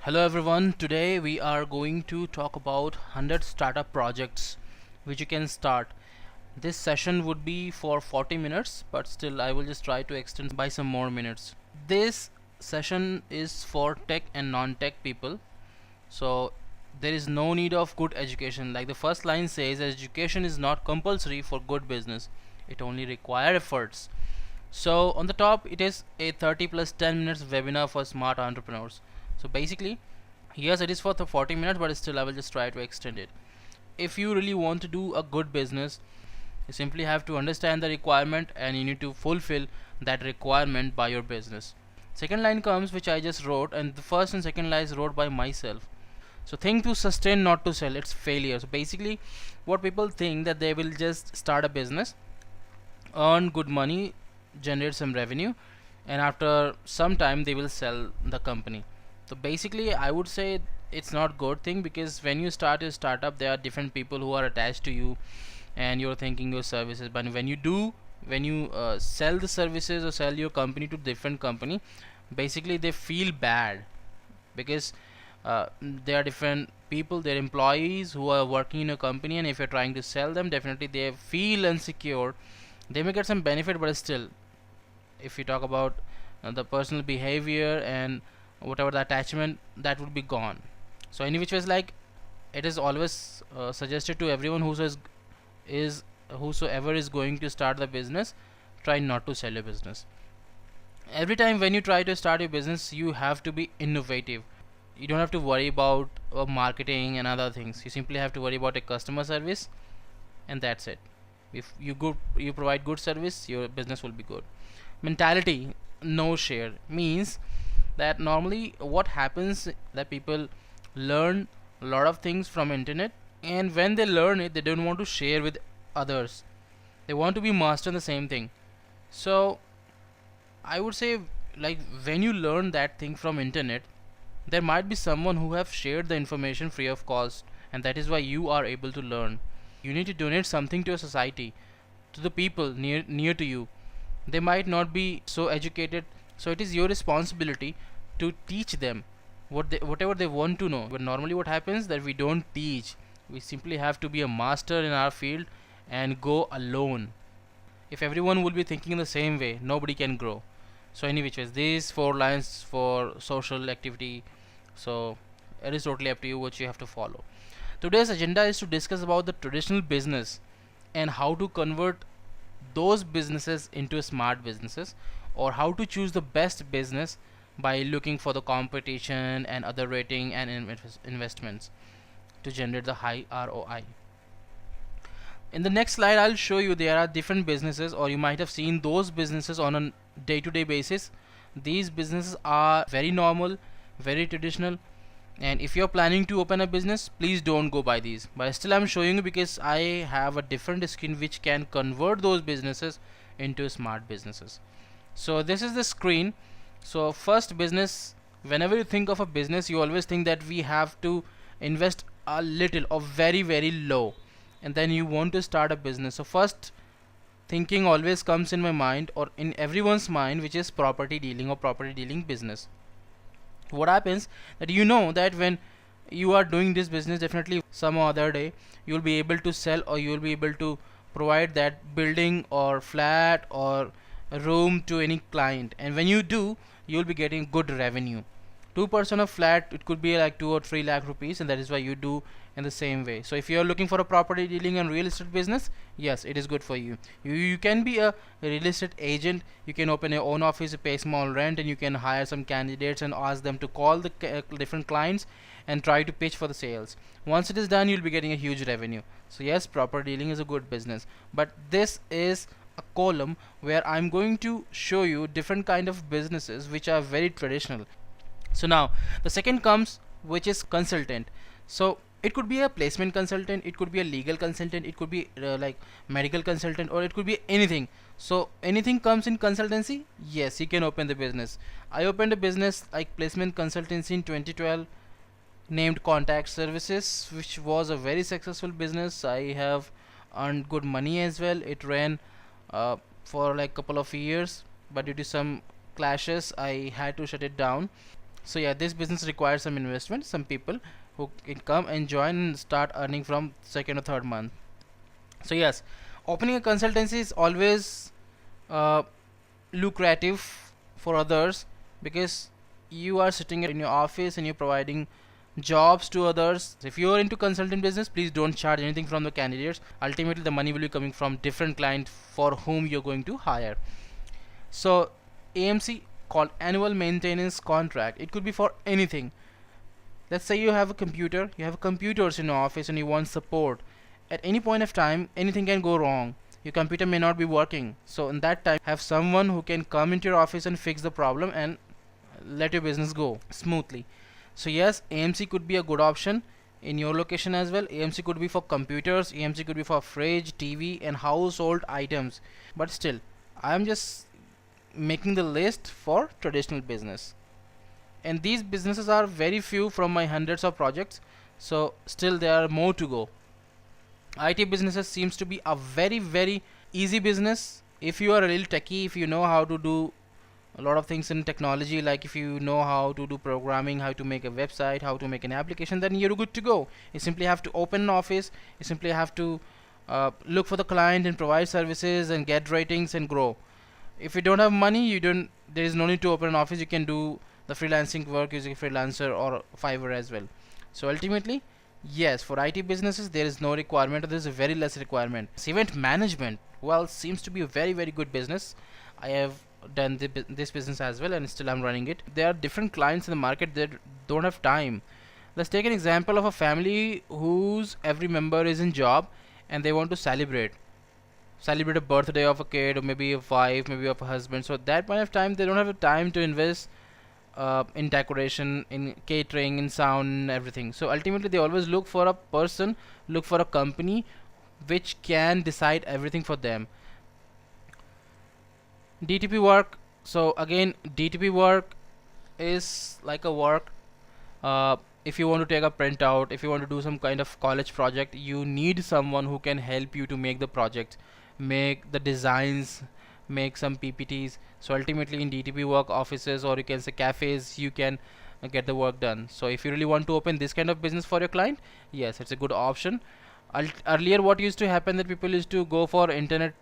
Hello everyone, today we are going to talk about 100 startup projects which you can start. This session would be for 40 minutes, but still I will just try to extend by some more minutes. This session is for tech and non-tech people, so there is no need of good education. Like the first line says, education is not compulsory for good business, it only requires efforts. So on the top it is a 30 plus 10 minutes webinar for smart entrepreneurs. So basically, yes, it is for the 40 minutes, but still I will just try to extend it. If you really want to do a good business, you simply have to understand the requirement and you need to fulfill that requirement by your business. Second line comes, which I just wrote, and the first and second line is wrote by myself. So think to sustain, not to sell. It's failure. So basically, what people think that they will just start a business, earn good money, generate some revenue, and after some time they will sell the company. So basically I would say it's not good thing, because when you start a startup there are different people who are attached to you and you're thinking your services, but when you sell the services or sell your company to different company, basically they feel bad because there are different people, their employees who are working in a company, and if you're trying to sell them, definitely they feel insecure. They may get some benefit, but still, if you talk about the personal behavior and whatever the attachment, that would be gone. So any which ways, like, it is always suggested to everyone is whosoever is going to start the business, try not to sell your business. Every time when you try to start your business, you have to be innovative. You don't have to worry about marketing and other things. You simply have to worry about a customer service, and that's it. If you provide good service, your business will be good. Mentality, no share, means that normally what happens that people learn a lot of things from internet, and when they learn it, they don't want to share with others. They want to be master in the same thing. So I would say, like, when you learn that thing from internet, there might be someone who have shared the information free of cost, and that is why you are able to learn. You need to donate something to a society, to the people near to you. They might not be so educated, so it is your responsibility to teach them whatever they want to know. But normally what happens that we don't teach, we simply have to be a master in our field and go alone. If everyone will be thinking in the same way, nobody can grow. So any which ways, these four lines for social activity, so it is totally up to you what you have to follow. Today's agenda is to discuss about the traditional business and how to convert those businesses into smart businesses, or how to choose the best business by looking for the competition and other rating and investments to generate the high ROI. In the next slide I'll show you there are different businesses, or you might have seen those businesses on a day-to-day basis. These businesses are very normal, very traditional, and if you're planning to open a business, please don't go by these, but still I'm showing you because I have a different screen which can convert those businesses into smart businesses. So this is the screen. So first, business. Whenever you think of a business, you always think that we have to invest a little or very low, and then you want to start a business. So first thinking always comes in my mind, or in everyone's mind, which is property dealing or property dealing business. What happens that you know that when you are doing this business, definitely some other day you will be able to sell, or you will be able to provide that building or flat or a room to any client, and when you do, you will be getting good revenue. 2% of flat, it could be like 2 or 3 lakh rupees, and that is why you do in the same way. So if you are looking for a property dealing and real estate business, yes, it is good for you. You can be a real estate agent. You can open your own office, pay small rent, and you can hire some candidates and ask them to call the different clients and try to pitch for the sales. Once it is done, you'll be getting a huge revenue. So yes, property dealing is a good business, but this is a column where I'm going to show you different kind of businesses which are very traditional. So now the second comes, which is consultant. So it could be a placement consultant, it could be a legal consultant, it could be like medical consultant, or it could be anything. So anything comes in consultancy, yes, you can open the business. I opened a business like placement consultancy in 2012 named Contact Services, which was a very successful business. I have earned good money as well. It ran for like couple of years, but due to some clashes I had to shut it down. So yeah, this business requires some investment, some people who can come and join and start earning from second or third month. So yes, opening a consultancy is always uh, lucrative for others, because you are sitting in your office and you're providing jobs to others. If you are into consulting business, please don't charge anything from the candidates. Ultimately the money will be coming from different clients for whom you're going to hire. So AMC, called annual maintenance contract, it could be for anything. Let's say you have a computer, you have computers in your office and you want support. At any point of time, anything can go wrong. Your computer may not be working. So in that time, have someone who can come into your office and fix the problem and let your business go smoothly. So yes, AMC could be a good option in your location as well. AMC could be for computers, AMC could be for fridge, TV and household items. But still, I'm just making the list for traditional business. And these businesses are very few from my hundreds of projects, so still there are more to go. IT businesses seems to be a very easy business if you are a little techie, if you know how to do a lot of things in technology, like if you know how to do programming, how to make a website, how to make an application, then you're good to go. You simply have to open an office, you simply have to look for the client and provide services and get ratings and grow. If you don't have money, you don't there is no need to open an office. You can do the freelancing work using freelancer or Fiverr as well. So ultimately, yes, for IT businesses there is no requirement, there is a very less requirement. Event management, well, seems to be a very good business. I have done this business as well and still I'm running it. There are different clients in the market that don't have time. Let's take an example of a family whose every member is in job and they want to celebrate a birthday of a kid, or maybe a wife, maybe of a husband. So at that point of time they don't have the time to invest in decoration, in catering, in sound and everything. So ultimately they always look for a person, look for a company which can decide everything for them. DTP work. So again, DTP work is like a work, if you want to take a printout, if you want to do some kind of college project, you need someone who can help you to make the project, make the designs, make some PPTs. So ultimately in DTP work offices, or you can say cafes, you can get the work done. So if you really want to open this kind of business for your client, yes, it's a good option. Earlier what used to happen, that people used to go for internet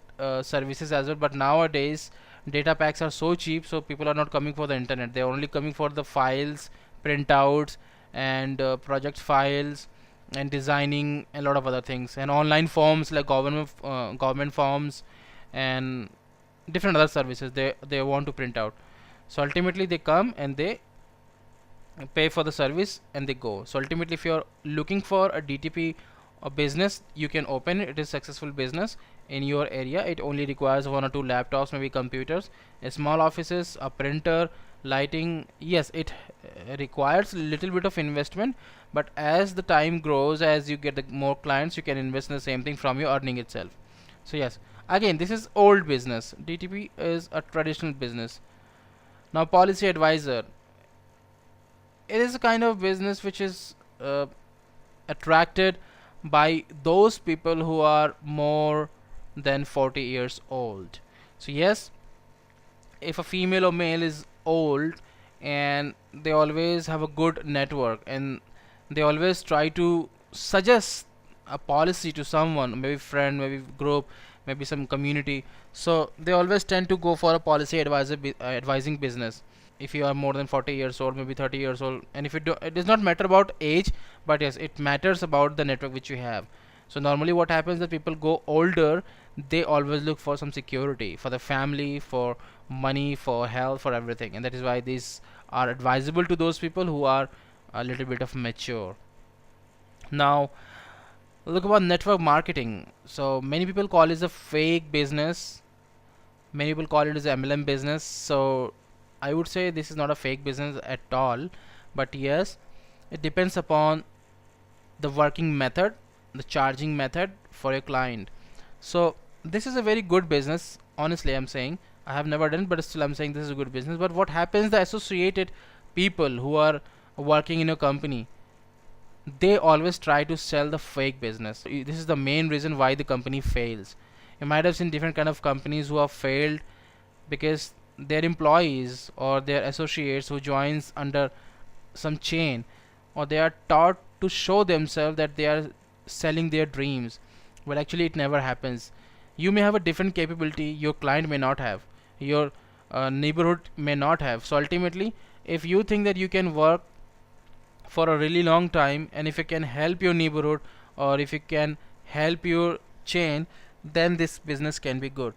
services as well, but nowadays data packs are so cheap, so people are not coming for the internet, they're only coming for the files, printouts and project files and designing a lot of other things, and online forms like government forms and different other services they want to print out. So ultimately they come and they pay for the service and they go. So ultimately if you're looking for a DTP a business, you can open it. It is successful business in your area. It only requires one or two laptops, maybe computers, a small offices, a printer, lighting. Yes, it requires a little bit of investment, but as the time grows, as you get the more clients, you can invest in the same thing from your earning itself. So yes, again this is old business. DTP is a traditional business. Now policy advisor, it is a kind of business which is attracted by those people who are more than 40 years old. So yes, if a female or male is old and they always have a good network and they always try to suggest a policy to someone, maybe friend, maybe group, maybe some community, so they always tend to go for a policy advising business. If you are more than 40 years old, maybe 30 years old, and if you do, it does not matter about age, but yes, it matters about the network which you have. So normally what happens, that people go older, they always look for some security for the family, for money, for health, for everything, and that is why these are advisable to those people who are a little bit of mature. Now look about network marketing. So many people call it a fake business, many people call it as MLM business. So I would say this is not a fake business at all, but yes, it depends upon the working method, the charging method for your client. So this is a very good business, honestly I'm saying. I have never done, but still I'm saying this is a good business. But what happens, the associated people who are working in a company, they always try to sell the fake business. This is the main reason why the company fails. You might have seen different kind of companies who have failed because their employees or their associates who joins under some chain, or they are taught to show themselves that they are selling their dreams, but actually it never happens. You may have a different capability, your client may not have, your neighborhood may not have. So ultimately, if you think that you can work for a really long time, and if you can help your neighborhood, or if you can help your chain, then this business can be good.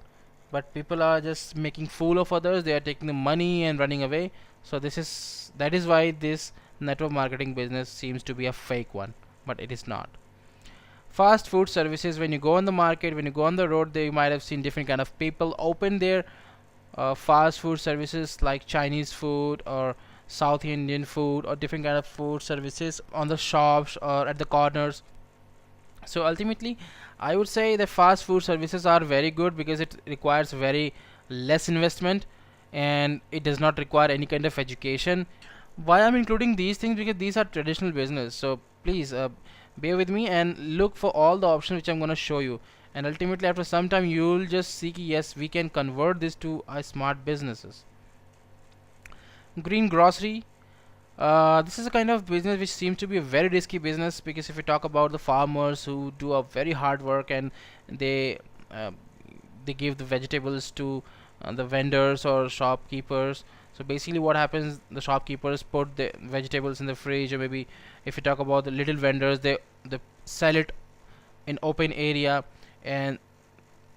But people are just making fool of others, they are taking the money and running away. So that is why this network marketing business seems to be a fake one, but it is not. Fast food services, when you go on the market, when you go on the road, they might have seen different kind of people open their fast food services, like Chinese food or South Indian food, or different kind of food services on the shops or at the corners. So ultimately, I would say the fast food services are very good because it requires very less investment, and it does not require any kind of education. Why I'm including these things? Because these are traditional business. So please bear with me and look for all the options which I'm going to show you, and ultimately after some time you'll just see ki, yes, we can convert this to smart businesses. Greengrocery, this is a kind of business which seems to be a very risky business, because if we talk about the farmers who do a very hard work, and they uh, they give the vegetables to the vendors or shopkeepers. So basically what happens, the shopkeepers put the vegetables in the fridge, or maybe if you talk about the little vendors, they sell it in open area, and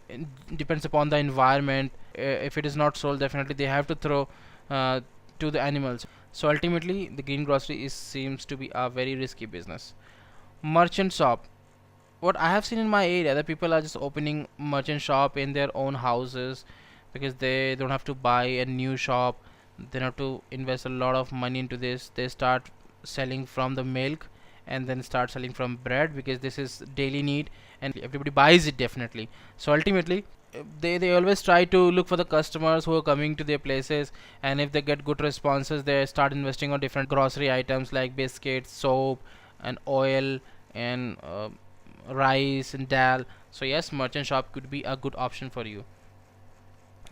it depends upon the environment. If it is not sold, definitely they have to throw uh, to the animals. So ultimately, the greengrocery is seems to be a very risky business. Merchant shop. What I have seen in my area, that people are just opening merchant shop in their own houses, because they don't have to buy a new shop. They don't have to invest a lot of money into this. They start selling from the milk, and then start selling from bread, because this is daily need and everybody buys it definitely. So ultimately, they always try to look for the customers who are coming to their places, and if they get good responses, they start investing on different grocery items like biscuits, soap, and oil, and rice and dal. So yes, merchant shop could be a good option for you.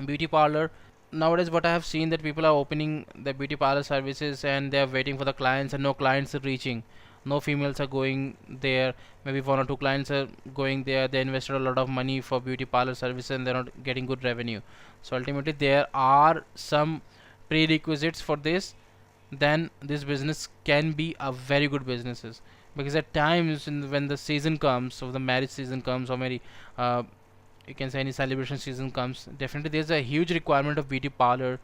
Beauty parlor. Nowadays what I have seen, that people are opening the beauty parlor services, and they are waiting for the clients, and no clients are reaching, no females are going there. Maybe one or two clients are going there, they invested a lot of money for beauty parlor services, and they're not getting good revenue. So ultimately there are some prerequisites for this, then this business can be a very good businesses. Because at times when the season comes, or the marriage season comes, or maybe uh, you can say any celebration season comes, definitely there's a huge requirement of beauty parlor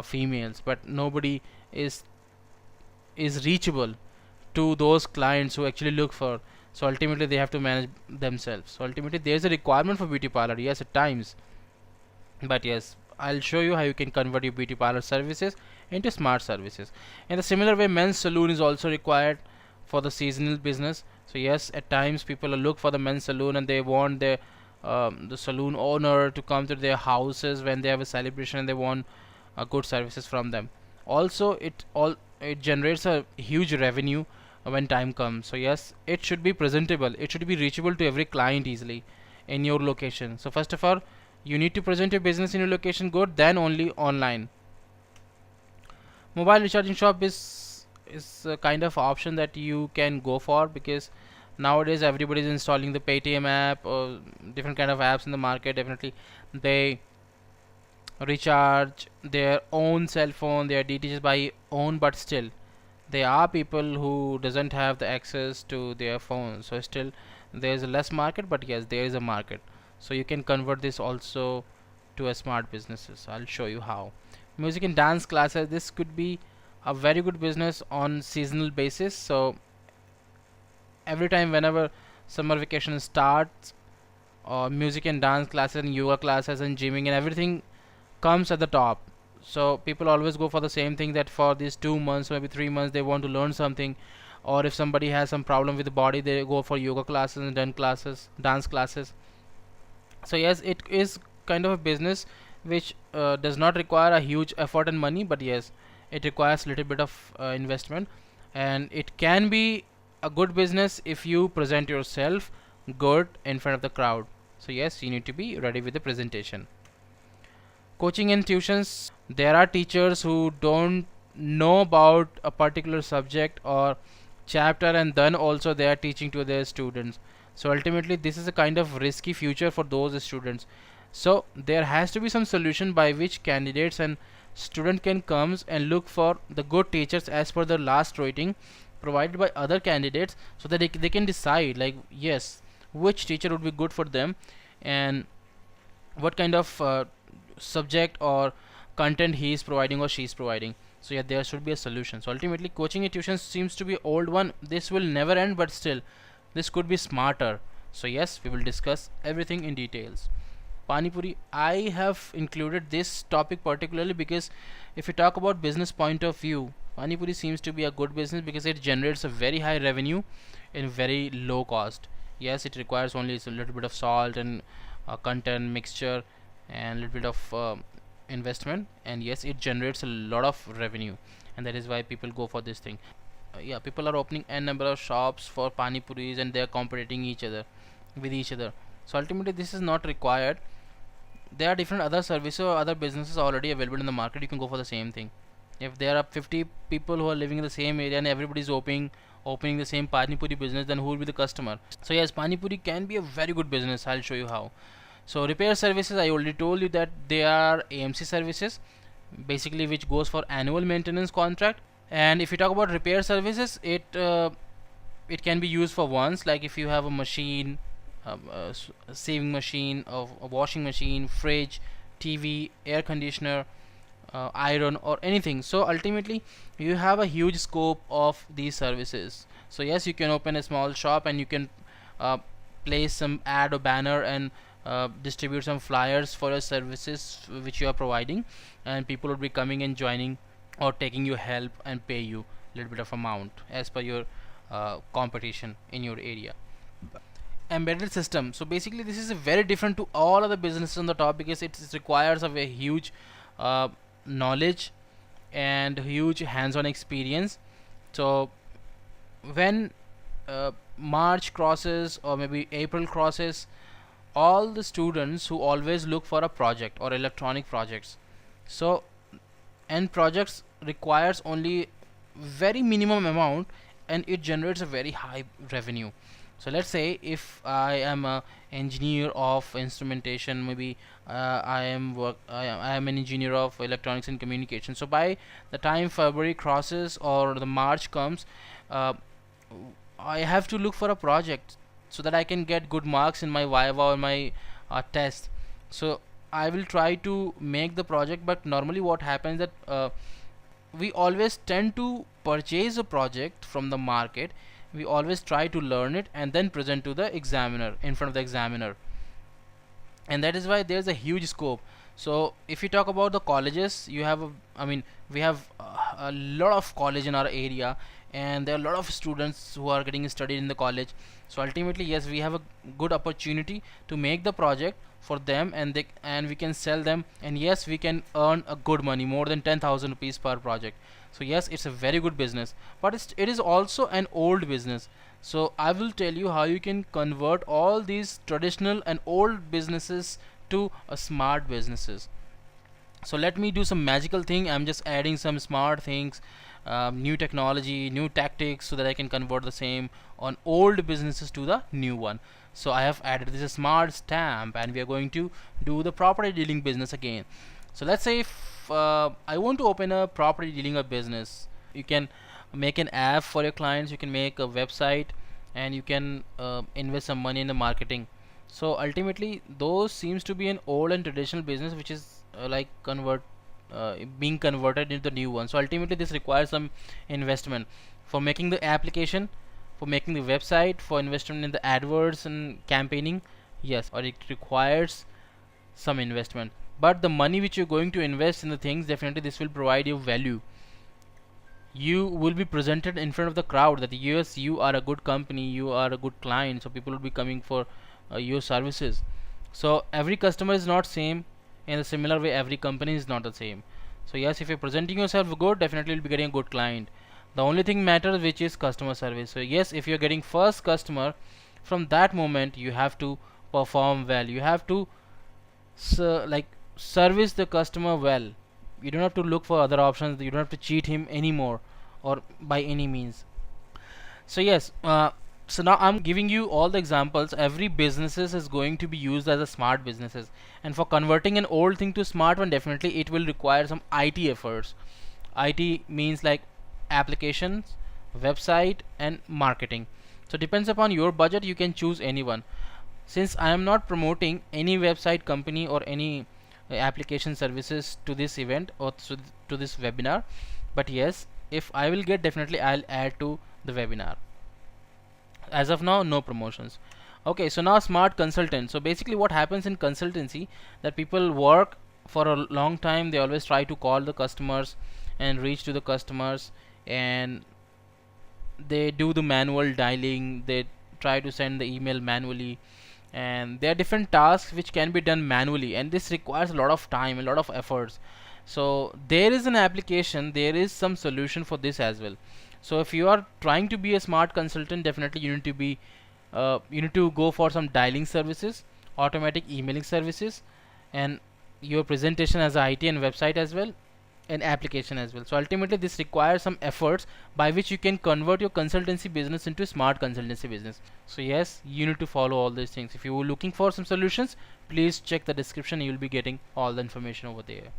females, but nobody is reachable to those clients who actually look for. So ultimately they have to manage themselves. So ultimately there's a requirement for beauty parlor, yes, at times. But yes, I'll show you how you can convert your beauty parlor services into smart services. In a similar way, men's saloon is also required for the seasonal business. So yes, at times people look for the men's saloon, and they want the saloon owner to come to their houses when they have a celebration, and they want good services from them. Also, it generates a huge revenue when time comes. So yes, it should be presentable, it should be reachable to every client easily in your location. So first of all, you need to present your business in your location good, then only online. Mobile recharging shop is a kind of option that you can go for, because nowadays everybody is installing the Paytm app or different kind of apps in the market. Definitely they recharge their own cell phone, their DTHs by own, but still there are people who doesn't have the access to their phone. So still there is a less market, but yes, there is a market. So you can convert this also to a smart businesses. I'll show you how. Music and dance classes, this could be a very good business on seasonal basis. So every time whenever summer vacation starts, music and dance classes and yoga classes and gymming and everything comes at the top. So people always go for the same thing, that for these 2 months, maybe 3 months, they want to learn something. Or if somebody has some problem with the body, they go for yoga classes and dance classes. So yes, it is kind of a business which does not require a huge effort and money, but yes, it requires a little bit of investment, and it can be a good business if you present yourself good in front of the crowd. So yes, you need to be ready with the presentation. Coaching and tuitions, there are teachers who don't know about a particular subject or chapter, and then also they are teaching to their students. So ultimately this is a kind of risky future for those students. So there has to be some solution by which candidates and student can comes and look for the good teachers as per the last rating provided by other candidates, so that they can decide like yes, which teacher would be good for them, and what kind of subject or content he is providing or she is providing. So yeah, there should be a solution. So ultimately coaching and tuition seems to be old one. This will never end, but still this could be smarter. So yes, we will discuss everything in details. Pani Puri, I have included this topic particularly because if you talk about business point of view, Pani Puri seems to be a good business because it generates a very high revenue in very low cost. Yes, it requires only a little bit of salt and content mixture and a little bit of investment, and yes, it generates a lot of revenue, and that is why people go for this thing. Yeah, people are opening n number of shops for pani puris and they are competing each other with each other. So ultimately this is not required. There are different other services or other businesses already available in the market. You can go for the same thing. If there are 50 people who are living in the same area and everybody is opening the same pani puri business, then who will be the customer? So yes, pani puri can be a very good business. I'll show you how. So repair services, I already told you that they are AMC services, basically which goes for annual maintenance contract. And if you talk about repair services, it can be used for once, like if you have a machine, a saving machine, of a washing machine, fridge, TV, air conditioner, iron, or anything. So ultimately you have a huge scope of these services. So yes, you can open a small shop and you can uh, place some ad or banner and distribute some flyers for your services which you are providing, and people would be coming and joining or taking your help and pay you a little bit of amount as per your competition in your area. Embedded system, so basically this is a very different to all other businesses on the top because it requires a very huge uh, knowledge and huge hands-on experience. So when March crosses or maybe April crosses, all the students who always look for a project or electronic projects, so and projects requires only very minimum amount and it generates a very high revenue. So let's say if I am a engineer of instrumentation, maybe I am an engineer of electronics and communication. So by the time February crosses or the March comes, uh, I have to look for a project so that I can get good marks in my viva or my test. So I will try to make the project, but normally what happens that we always tend to purchase a project from the market. We always try to learn it and then present to the examiner, in front of the examiner, and that is why there's a huge scope. So if you talk about the colleges, you have I mean we have a lot of college in our area, and there are a lot of students who are getting studied in the college. So ultimately yes, we have a good opportunity to make the project for them, and we can sell them, and yes, we can earn a good money, more than 10,000 rupees per project. So yes, it's a very good business, but it is also an old business. So I will tell you how you can convert all these traditional and old businesses to a smart businesses. So let me do some magical thing. I'm just adding some smart things, new technology, new tactics, so that I can convert the same on old businesses to the new one. So I have added this smart stamp, and we are going to do the property dealing business again. So let's say if I want to open a property dealing a business, you can make an app for your clients, you can make a website, and you can invest some money in the marketing. So ultimately those seems to be an old and traditional business which is like being converted into the new one. So ultimately this requires some investment for making the application, for making the website, for investment in the AdWords and campaigning. Yes, or it requires some investment, but the money which you're going to invest in the things, definitely this will provide you value. You will be presented in front of the crowd that yes, you are a good company, you are a good client, so people will be coming for your services. So every customer is not same. In a similar way, every company is not the same. So yes, if you're presenting yourself good, definitely you'll be getting a good client. The only thing matters which is customer service. So yes, if you're getting first customer, from that moment you have to perform well, you have to like service the customer well. You don't have to look for other options. You don't have to cheat him anymore, or by any means. So yes, so now I'm giving you all the examples. Every businesses is going to be used as a smart businesses, and for converting an old thing to smart one, definitely it will require some IT efforts. IT means like applications, website, and marketing. So depends upon your budget. You can choose anyone. Since I am not promoting any website company or any application services to this event or to this webinar, but yes, if I will get, definitely I'll add to the webinar. As of now, no promotions. Okay, so now smart consultant. So basically what happens in consultancy, that people work for a long time. They always try to call the customers and reach to the customers, and they do the manual dialing. They try to send the email manually, and there are different tasks which can be done manually, and this requires a lot of time, a lot of efforts. So there is an application, there is some solution for this as well. So if you are trying to be a smart consultant, definitely you need to be you need to go for some dialing services, automatic emailing services, and your presentation as a IT and website as well, and application as well. So ultimately this requires some efforts by which you can convert your consultancy business into a smart consultancy business. So yes, you need to follow all these things. If you were looking for some solutions, please check the description. You will be getting all the information over there.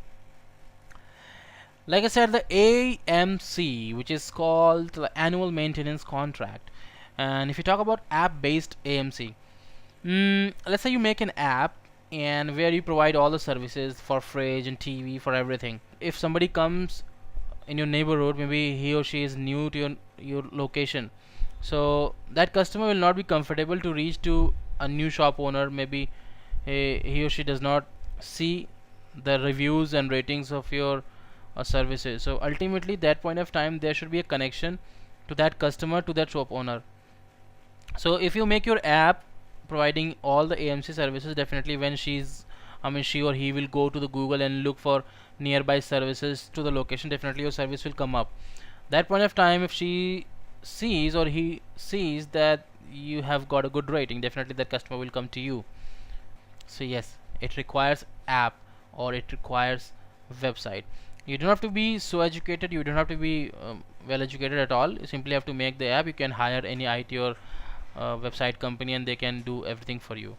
Like I said, the AMC, which is called the annual maintenance contract. And if you talk about app based AMC, let's say you make an app and where you provide all the services for fridge and TV, for everything. If somebody comes in your neighborhood, maybe he or she is new to your location, so that customer will not be comfortable to reach to a new shop owner. Maybe he or she does not see the reviews and ratings of your services. So ultimately that point of time, there should be a connection to that customer, to that shop owner. So if you make your app providing all the AMC services, definitely when she or he will go to the Google and look for nearby services to the location, definitely your service will come up. That point of time, if she sees or he sees that you have got a good rating, definitely that customer will come to you. So yes, it requires app or it requires website. You don't have to be so educated, you don't have to be well educated at all. You simply have to make the app. You can hire any IT or website company and they can do everything for you.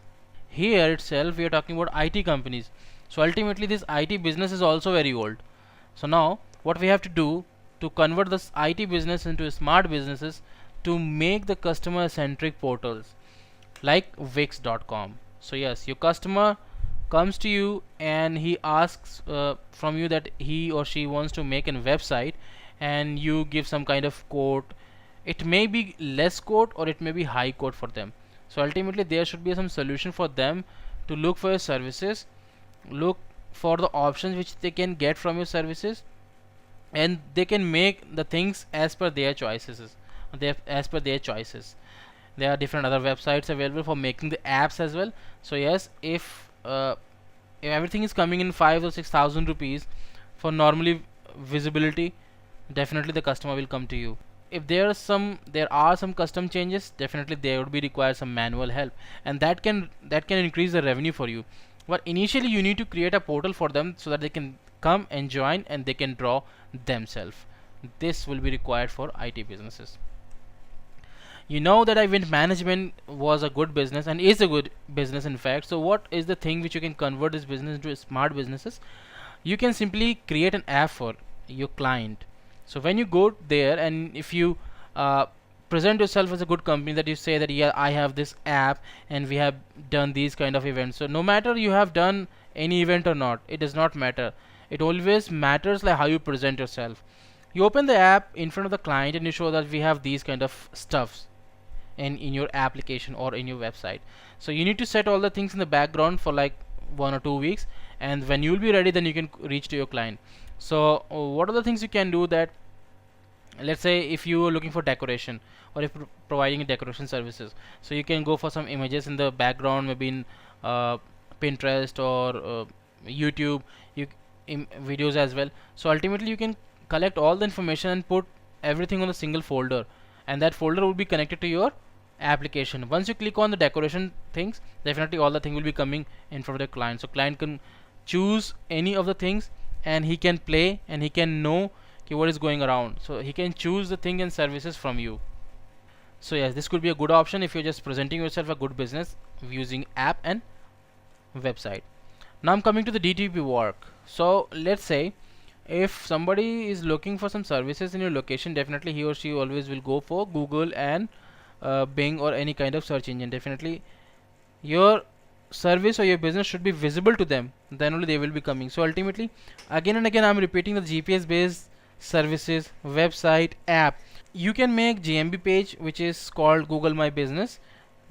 Here itself we are talking about IT companies. So ultimately this IT business is also very old. So now what we have to do to convert this IT business into smart businesses, to make the customer centric portals like Wix.com. So yes, your customer comes to you and he asks from you that he or she wants to make a website, and you give some kind of quote. It may be less quote or it may be high quote for them. So ultimately there should be some solution for them to look for your services, look for the options which they can get from your services, and they can make the things as per their choices. As per their choices. There are different other websites available for making the apps as well. So yes, if everything is coming in 5 or 6,000 rupees for normally visibility, definitely the customer will come to you. If there are some custom changes, definitely there would be require some manual help, and that can increase the revenue for you. But initially you need to create a portal for them so that they can come and join and they can draw themselves. This will be required for IT businesses. You know that event management was a good business and is a good business in fact. So what is the thing which you can convert this business into smart businesses? You can simply create an app for your client. So when you go there and if you present yourself as a good company, that you say that yeah, I have this app and we have done these kind of events. So no matter you have done any event or not, it does not matter. It always matters like how you present yourself. You open the app in front of the client and you show that we have these kind of stuffs in your application or in your website. So you need to set all the things in the background for like 1 or 2 weeks, and when you will be ready, then you can reach to your client. So what are the things you can do? That let's say if you are looking for decoration or if providing decoration services, so you can go for some images in the background, maybe in Pinterest or YouTube, videos as well. So ultimately you can collect all the information and put everything on a single folder, and that folder will be connected to your application. Once you click on the decoration things, definitely all the thing will be coming in front of the client. So client can choose any of the things and he can play and he can know what is going around, so he can choose the thing and services from you. So yes, this could be a good option if you're just presenting yourself a good business using app and website. Now I'm coming to the DTP work. So let's say if somebody is looking for some services in your location, definitely he or she always will go for Google and Bing or any kind of search engine. Definitely your service or your business should be visible to them, then only they will be coming. So ultimately, again and again I'm repeating, the GPS based services, website, app, you can make GMB page which is called Google My Business,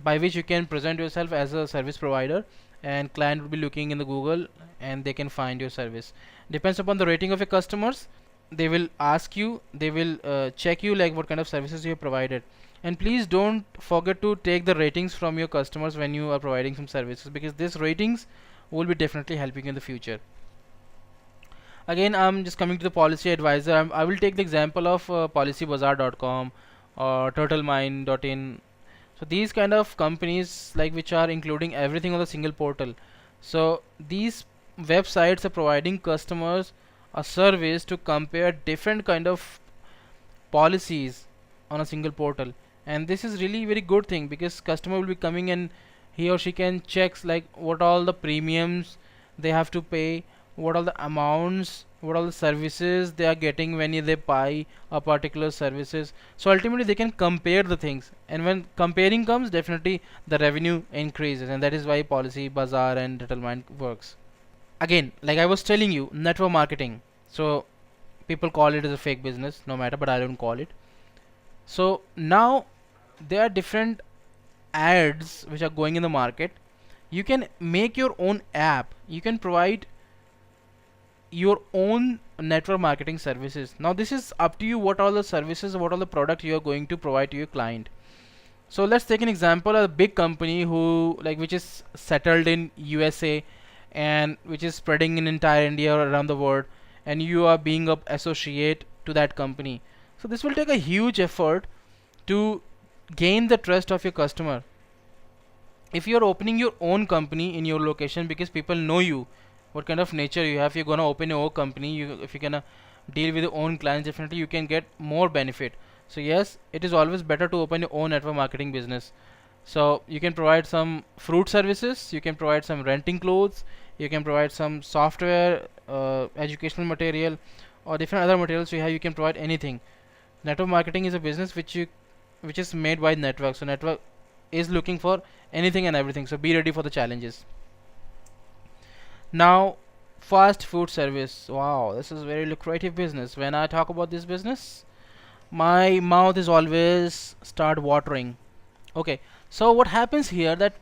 by which you can present yourself as a service provider, and client will be looking in the Google and they can find your service. Depends upon the rating of your customers, they will ask you, they will check you like what kind of services you have provided. And please don't forget to take the ratings from your customers when you are providing some services, because these ratings will be definitely helping you in the future. Again, I'm just coming to the policy advisor. I will take the example of policybazaar.com or turtlemine.in. So these kind of companies, like, which are including everything on the single portal. So these websites are providing customers a service to compare different kind of policies on a single portal, and this is really very good thing, because customer will be coming and he or she can checks like what all the premiums they have to pay, what are the amounts, what are the services they are getting when they buy a particular services. So ultimately they can compare the things, and when comparing comes, definitely the revenue increases, and that is why Policy Bazaar and Settlement works. Again, like I was telling you, network marketing. So people call it as a fake business, no matter, but I don't call it. So now there are different ads which are going in the market. You can make your own app, you can provide your own network marketing services. Now this is up to you, what all the services, what all the product you are going to provide to your client. So let's take an example, a big company who, like, which is settled in USA and which is spreading in entire India or around the world, and you are being a associate to that company. So this will take a huge effort to gain the trust of your customer. If you are opening your own company in your location, because people know you, what kind of nature you have, you're gonna open your own company, if you're gonna deal with your own clients, definitely you can get more benefit. So yes, it is always better to open your own network marketing business. So you can provide some fruit services, you can provide some renting clothes, you can provide some software, educational material, or different other materials you have. You can provide anything. Network marketing is a business which is made by network. So network is looking for anything and everything. So be ready for the challenges. Now, fast food service. Wow, this is very lucrative business. When I talk about this business, my mouth is always start watering. Okay, so what happens here, that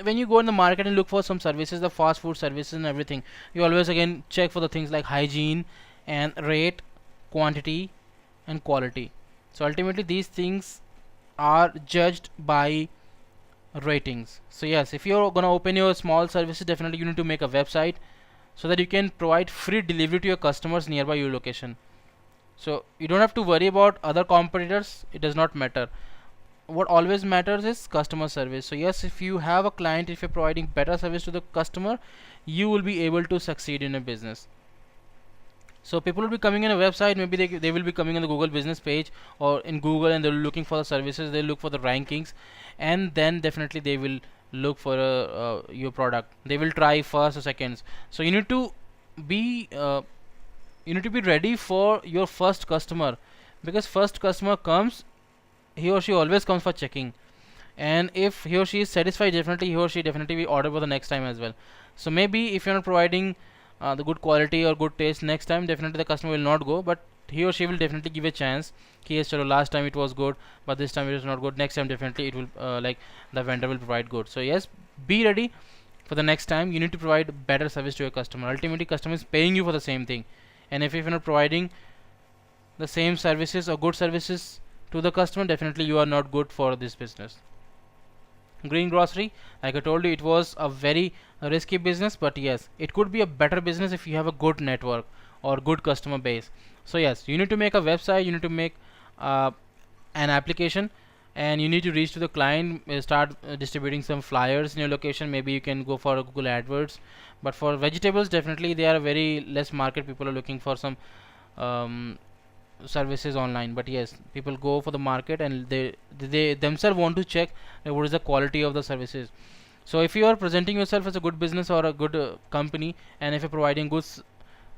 when you go in the market and look for some services, the fast food services and everything, you always again check for the things like hygiene and rate, quantity and quality. So ultimately these things are judged by ratings. So yes, if you're gonna open your small services, definitely you need to make a website so that you can provide free delivery to your customers nearby your location. So you don't have to worry about other competitors, it does not matter. What always matters is customer service. So yes, if you have a client, if you're providing better service to the customer, you will be able to succeed in a business. So people will be coming in a website, maybe they will be coming on the Google business page or in Google, and they're looking for the services, they look for the rankings, and then definitely they will look for your product. They will try first or seconds. So you need to be ready for your first customer, because first customer comes, he or she always comes for checking, and if he or she is satisfied, definitely he or she definitely will order for the next time as well. So maybe if you're not providing the good quality or good taste next time, definitely the customer will not go, but he or she will definitely give a chance. Yes, chalo, last time it was good, but this time it is not good. Next time definitely it will like the vendor will provide good. So yes, be ready for the next time. You need to provide better service to your customer. Ultimately customer is paying you for the same thing, and if you're not providing the same services or good services to the customer, definitely you are not good for this business. Greengrocery, like I told you, it was a very risky business, but yes, it could be a better business if you have a good network or good customer base. So yes, you need to make a website, you need to make an application and you need to reach to the client, start distributing some flyers in your location. Maybe you can go for Google AdWords, but for vegetables definitely they are very less market. People are looking for some um, services online, but yes, people go for the market, and they themselves want to check what is the quality of the services. So if you are presenting yourself as a good business or a good company, and if you're providing goods,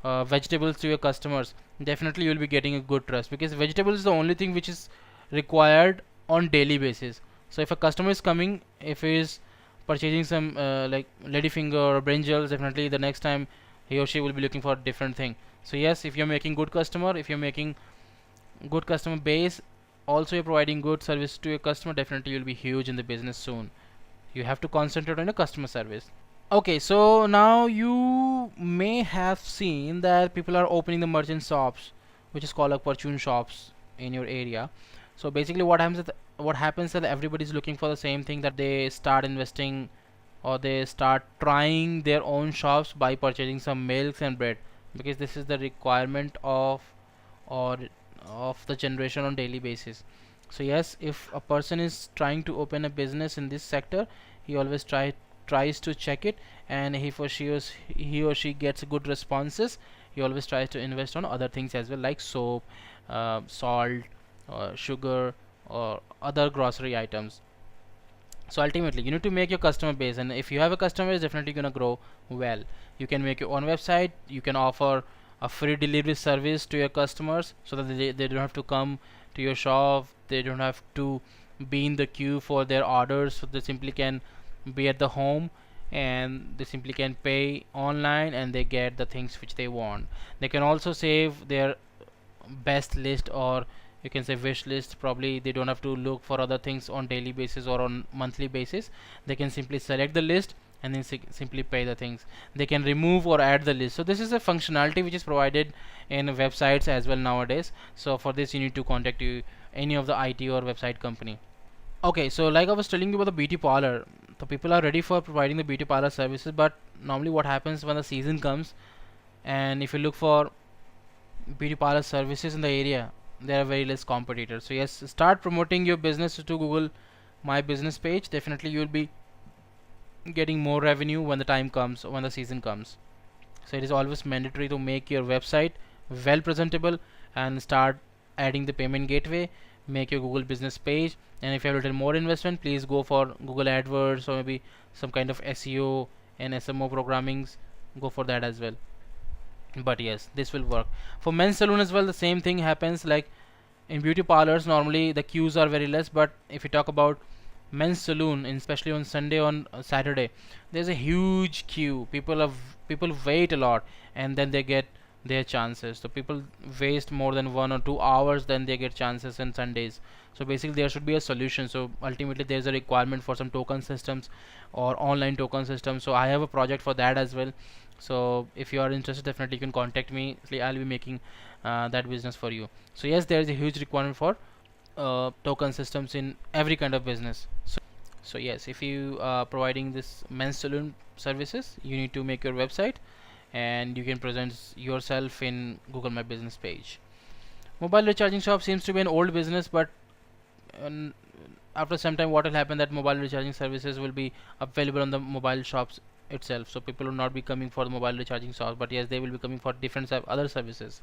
vegetables to your customers, definitely you'll be getting a good trust, because vegetables is the only thing which is required on daily basis. So if a customer is coming, if he is purchasing some like ladyfinger or brinjals, definitely the next time he or she will be looking for a different thing. So yes, if you're making good customer, if you're making good customer base, also you're providing good service to your customer, definitely you'll be huge in the business soon. You have to concentrate on your customer service. Okay, so now you may have seen that people are opening the merchant shops, which is called like fortune shops in your area. So basically what happens that everybody is looking for the same thing, that they start investing or they start trying their own shops by purchasing some milks and bread, because this is the requirement or of the generation on daily basis. So yes, if a person is trying to open a business in this sector, he always tries to check it, and if or he or she gets good responses, he always tries to invest on other things as well, like soap, salt, sugar, or other grocery items. So ultimately you need to make your customer base, and if you have a customer base, definitely gonna grow well. You can make your own website, you can offer a free delivery service to your customers, so that they don't have to come to your shop, they don't have to be in the queue for their orders, so they simply can be at the home, and they simply can pay online and they get the things which they want. They can also save their best list, or you can say wish list. Probably they don't have to look for other things on daily basis or on monthly basis. They can simply select the list and then simply pay the things. They can remove or add the list. So this is a functionality which is provided in websites as well nowadays. So for this you need to contact any of the IT or website company. Okay, so like I was telling you about the beauty parlor, the people are ready for providing the beauty parlor services, but normally what happens when the season comes, and if you look for beauty parlor services in the area, there are very less competitors. So yes, start promoting your business to Google My Business page. Definitely you will be getting more revenue when the time comes, when the season comes. So it is always mandatory to make your website well presentable and start adding the payment gateway. Make your Google business page, and if you have a little more investment, please go for Google AdWords or maybe some kind of SEO and SMO programmings. Go for that as well. But yes, this will work for men's salon as well. The same thing happens, like in beauty parlors normally the queues are very less, but if you talk about men's saloon, and especially on Sunday, on Saturday, there's a huge queue. People wait a lot, and then they get their chances. So people waste more than 1 or 2 hours, then they get chances on Sundays. So basically there should be a solution. So ultimately there's a requirement for some token systems or online token systems. So I have a project for that as well. So if you are interested, definitely you can contact me. I'll be making that business for you. So yes, there is a huge requirement for token systems in every kind of business. So yes, if you are providing this men's saloon services, you need to make your website, and you can present yourself in Google My Business page. Mobile recharging shop seems to be an old business, but um, after some time what will happen, that mobile recharging services will be available on the mobile shops itself. So people will not be coming for the mobile recharging shops, but yes, they will be coming for different other services.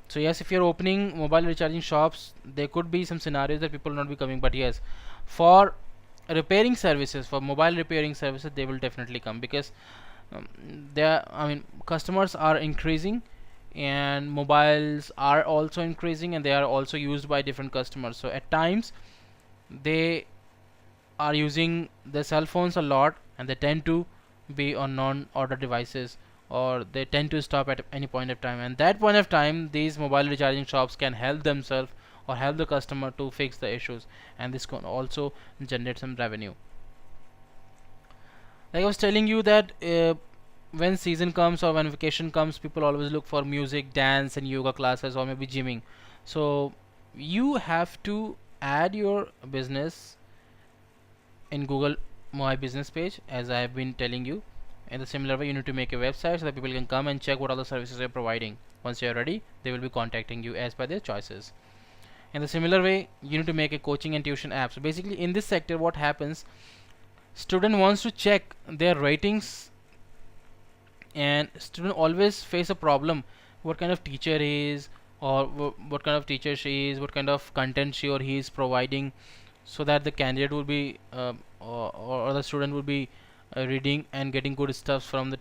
So yes, if you're opening mobile recharging shops, there could be some scenarios that people will not be coming, but yes, for repairing services, for mobile repairing services, they will definitely come, because customers are increasing, and mobiles are also increasing, and they are also used by different customers. So at times they are using their cell phones a lot, and they tend to be on non-order devices, or they tend to stop at any point of time, and that point of time these mobile recharging shops can help themselves or help the customer to fix the issues, and this can also generate some revenue. Like I was telling you that when season comes or when vacation comes, people always look for music, dance and yoga classes, or maybe gymming. So you have to add your business in Google My Business page, as I have been telling you. In the similar way, you need to make a website so that people can come and check what other services you're providing. Once you're ready, they will be contacting you as per their choices. In the similar way, you need to make a coaching and tuition app. So basically in this sector what happens, student wants to check their ratings, and student always face a problem, what kind of teacher he is, or what kind of teacher she is, what kind of content she or he is providing, so that the candidate will be or the student will be reading and getting good stuff from the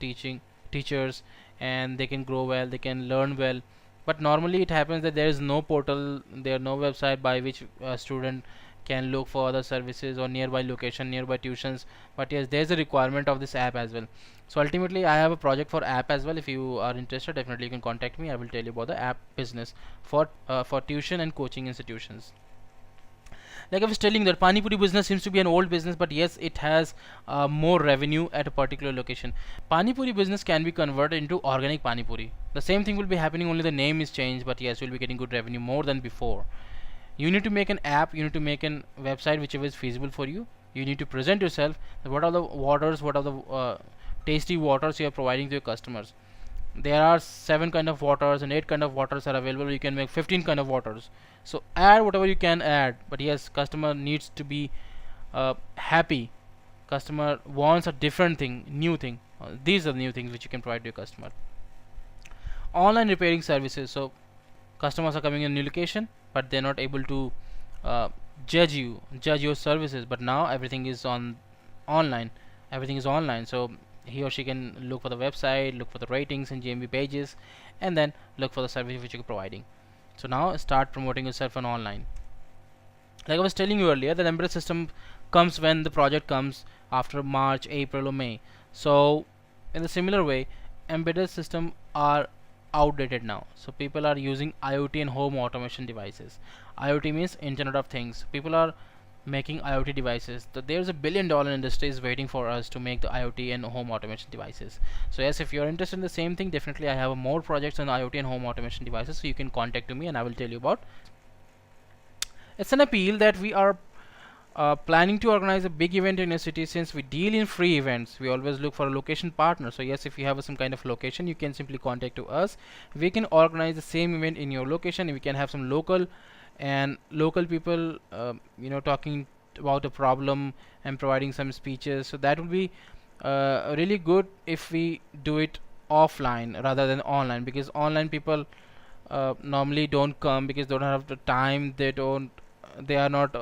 teachers, and they can grow well, they can learn well. But normally it happens that there is no portal, there is no website by which a student can look for other services or nearby location, nearby tuitions. But yes, there is a requirement of this app as well. So ultimately I have a project for app as well. If you are interested, definitely you can contact me. I will tell you about the app business for tuition and coaching institutions. Like I was telling, that Pani Puri business seems to be an old business, but yes, it has more revenue at a particular location. Pani Puri business can be converted into organic Pani Puri. The same thing will be happening, only the name is changed, but yes, you'll be getting good revenue more than before. You need to make an app, you need to make an website, whichever is feasible for you. You need to present yourself, what are the waters, what are the tasty waters you are providing to your customers. There are 7 kind of waters and 8 kind of waters are available. You can make 15 kind of waters. So add whatever you can add, but yes, customer needs to be happy. Customer wants a different thing, new thing. These are the new things which you can provide to your customer. Online repairing services. So customers are coming in a new location, but they're not able to uh, judge your services. But now everything is online. Everything is online. So he or she can look for the website, look for the ratings and GMB pages, and then look for the service which you're providing. So now start promoting yourself on online. Like I was telling you earlier, the embedded system comes when the project comes after March, April or May. So in the similar way, embedded system are outdated now. So people are using IoT and home automation devices. IoT means Internet of Things. People are making IoT devices. There's a $1 billion industry is waiting for us to make the IoT and home automation devices. So yes, if you're interested in the same thing, definitely I have more projects on IoT and home automation devices, so you can contact me and I will tell you about. It's an appeal that we are planning to organize a big event in a city. Since we deal in free events, we always look for a location partner. So yes, if you have some kind of location, you can simply contact to us. We can organize the same event in your location, and we can have some local people talking about a problem and providing some speeches. So that would be really good if we do it offline rather than online, because online people normally don't come because they don't have the time, they are not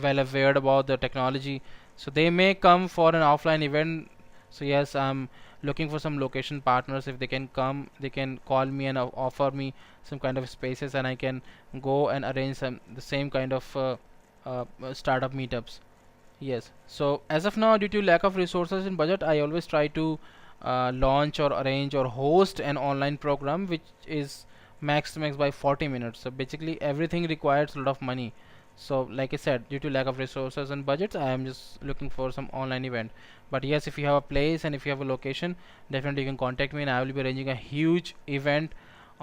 well aware about the technology, so they may come for an offline event. So yes, I'm looking for some location partners. If they can come, they can call me and offer me some kind of spaces, and I can go and arrange the same kind of startup meetups. Yes, so as of now, due to lack of resources and budget, I always try to launch or arrange or host an online program which is max to max by 40 minutes. So basically everything requires a lot of money. So like I said, due to lack of resources and budgets, I am just looking for some online event. But yes, if you have a place and if you have a location, definitely you can contact me and I will be arranging a huge event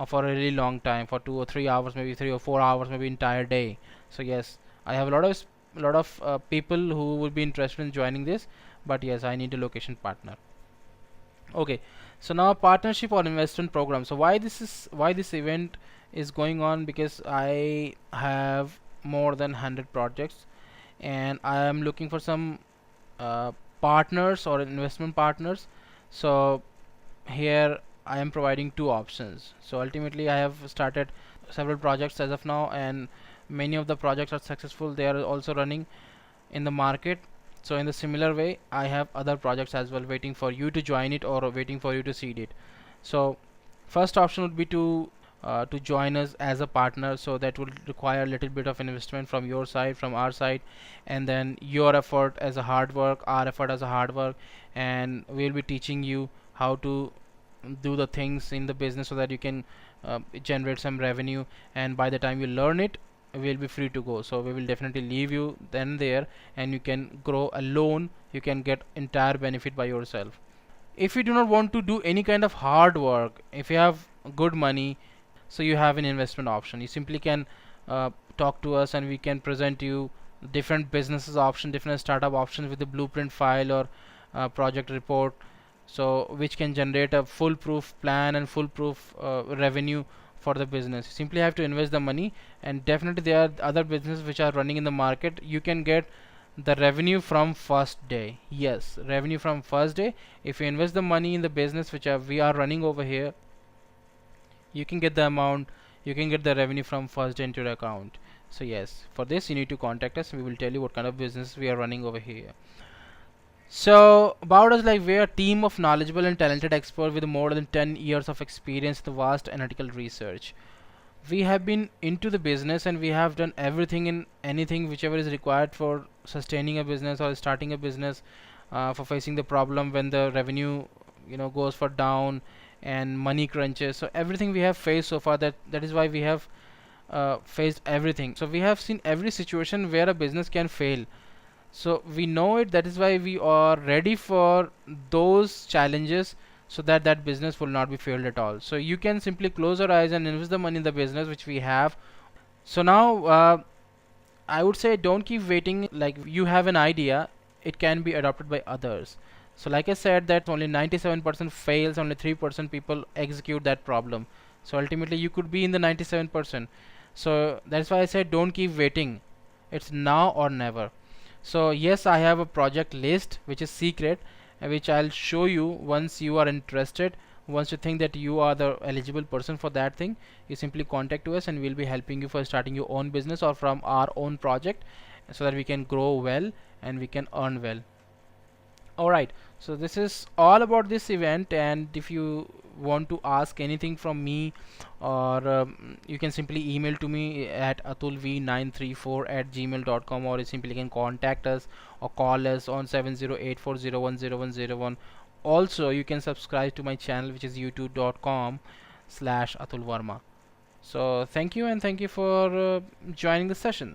for a really long time, for 2 or 3 hours, maybe 3 or 4 hours, maybe entire day. So yes, I have a lot of people who would be interested in joining this, but yes, I need a location partner. Okay, so now partnership or investment program. So why this event is going on, because I have more than 100 projects and I am looking for some uh, partners or investment partners. So here I am providing two options. So ultimately I have started several projects as of now, and many of the projects are successful. They are also running in the market. So in the similar way, I have other projects as well waiting for you to join it or waiting for you to seed it. So first option would be to join us as a partner. So that will require a little bit of investment from your side, from our side, and then your effort as a hard work, our effort as a hard work, and we'll be teaching you how to do the things in the business so that you can generate some revenue, and by the time you learn it, will be free to go. So we will definitely leave you then there, and you can grow alone. You can get entire benefit by yourself. If you do not want to do any kind of hard work, if you have good money, so you have an investment option. You simply can talk to us and we can present you different businesses option, different startup options with the blueprint file or project report, so which can generate a foolproof plan and foolproof revenue for the business. You simply have to invest the money, and definitely there are other businesses which are running in the market. You can get the revenue from first day. Yes, revenue from first day. If you invest the money in the business which we are running over here, you can get the amount, you can get the revenue from first day into your account. So yes, for this you need to contact us. We will tell you what kind of business we are running over here. So about us, like we're a team of knowledgeable and talented experts with more than 10 years of experience in the vast analytical research. We have been into the business and we have done everything and anything whichever is required for sustaining a business or starting a business, for facing the problem when the revenue goes for down and money crunches. So everything we have faced so far, that is why we have faced everything. So we have seen every situation where a business can fail, so we know it. That is why we are ready for those challenges, so that that business will not be failed at all. So you can simply close your eyes and invest the money in the business which we have. So now I would say don't keep waiting. Like you have an idea, it can be adopted by others. So like I said, that only 97% fails, only 3% people execute that problem. So ultimately you could be in the 97%. So that's why I said don't keep waiting. It's now or never. So yes, I have a project list which is secret, which I'll show you once you are interested. Once you think that you are the eligible person for that thing, you simply contact us and we'll be helping you for starting your own business or from our own project, so that we can grow well and we can earn well. Alright, so this is all about this event, and if you want to ask anything from me, or you can simply email to me at atulv934@gmail.com, or you simply can contact us or call us on 7084010101. Also you can subscribe to my channel, which is youtube.com/atulvarma. So thank you, and thank you for joining the session.